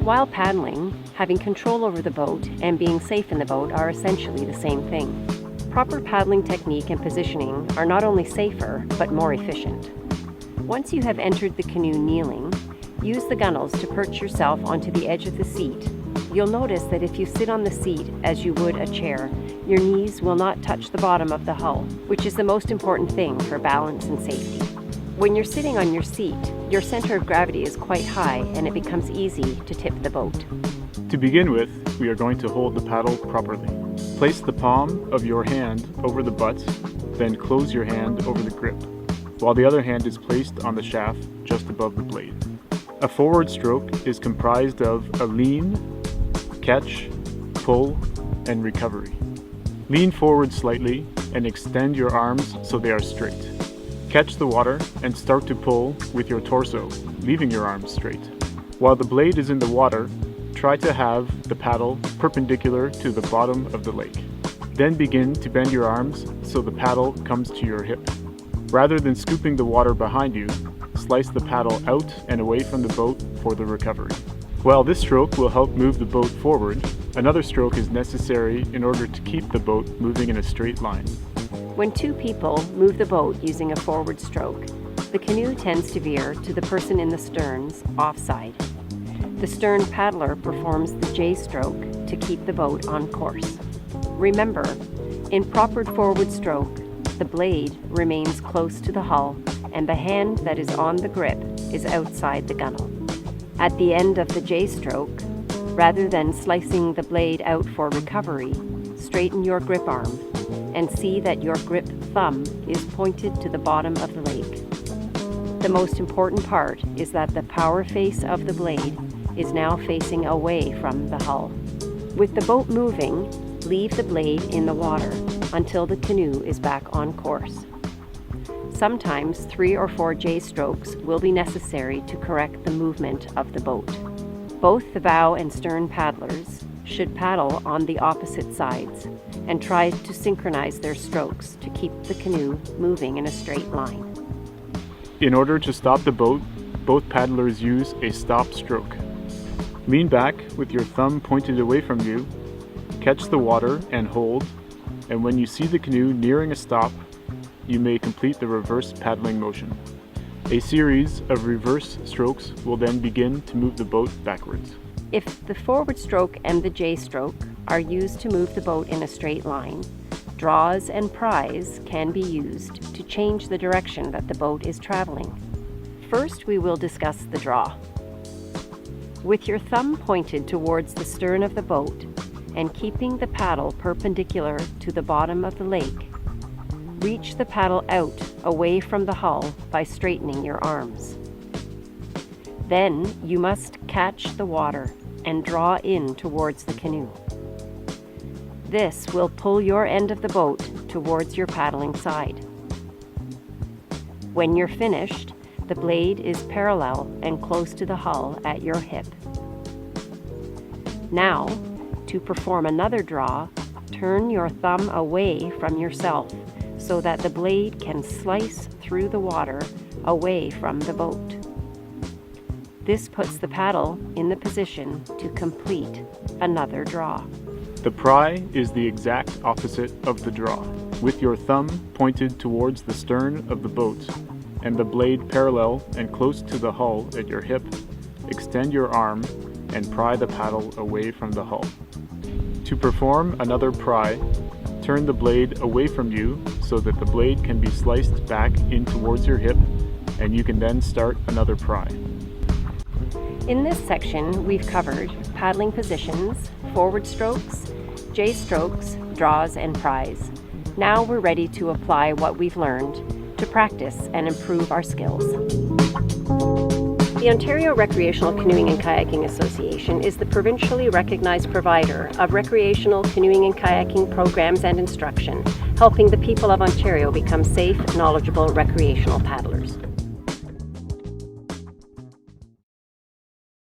While paddling, having control over the boat and being safe in the boat are essentially the same thing. Proper paddling technique and positioning are not only safer, but more efficient. Once you have entered the canoe kneeling, use the gunnels to perch yourself onto the edge of the seat. You'll notice that if you sit on the seat as you would a chair, your knees will not touch the bottom of the hull, which is the most important thing for balance and safety. When you're sitting on your seat, your center of gravity is quite high and it becomes easy to tip the boat. To begin with, we are going to hold the paddle properly. Place the palm of your hand over the butt, then close your hand over the grip, while the other hand is placed on the shaft just above the blade. A forward stroke is comprised of a lean, catch, pull, and recovery. Lean forward slightly and extend your arms so they are straight. Catch the water and start to pull with your torso, leaving your arms straight. While the blade is in the water, try to have the paddle perpendicular to the bottom of the lake. Then begin to bend your arms so the paddle comes to your hip. Rather than scooping the water behind you, slice the paddle out and away from the boat for the recovery. While this stroke will help move the boat forward, another stroke is necessary in order to keep the boat moving in a straight line. When two people move the boat using a forward stroke, the canoe tends to veer to the person in the stern's offside. The stern paddler performs the J stroke to keep the boat on course. Remember, in proper forward stroke, the blade remains close to the hull and the hand that is on the grip is outside the gunnel. At the end of the J stroke, rather than slicing the blade out for recovery, straighten your grip arm and see that your grip thumb is pointed to the bottom of the lake. The most important part is that the power face of the blade is now facing away from the hull. With the boat moving, leave the blade in the water until the canoe is back on course. Sometimes 3 or 4 J strokes will be necessary to correct the movement of the boat. Both the bow and stern paddlers should paddle on the opposite sides and try to synchronize their strokes to keep the canoe moving in a straight line. In order to stop the boat, both paddlers use a stop stroke. Lean back with your thumb pointed away from you, catch the water and hold, and when you see the canoe nearing a stop, you may complete the reverse paddling motion. A series of reverse strokes will then begin to move the boat backwards. If the forward stroke and the J stroke are used to move the boat in a straight line, draws and pries can be used to change the direction that the boat is traveling. First, we will discuss the draw. With your thumb pointed towards the stern of the boat and keeping the paddle perpendicular to the bottom of the lake, reach the paddle out away from the hull by straightening your arms. Then you must catch the water and draw in towards the canoe. This will pull your end of the boat towards your paddling side. When you're finished, the blade is parallel and close to the hull at your hip. Now, to perform another draw, turn your thumb away from yourself so that the blade can slice through the water away from the boat. This puts the paddle in the position to complete another draw. The pry is the exact opposite of the draw. With your thumb pointed towards the stern of the boat and the blade parallel and close to the hull at your hip, extend your arm and pry the paddle away from the hull. To perform another pry, turn the blade away from you so that the blade can be sliced back in towards your hip, and you can then start another pry. In this section, we've covered paddling positions, forward strokes, J strokes, draws, and pries. Now we're ready to apply what we've learned to practice and improve our skills. The Ontario Recreational Canoeing and Kayaking Association is the provincially recognized provider of recreational canoeing and kayaking programs and instruction, helping the people of Ontario become safe, knowledgeable recreational paddlers.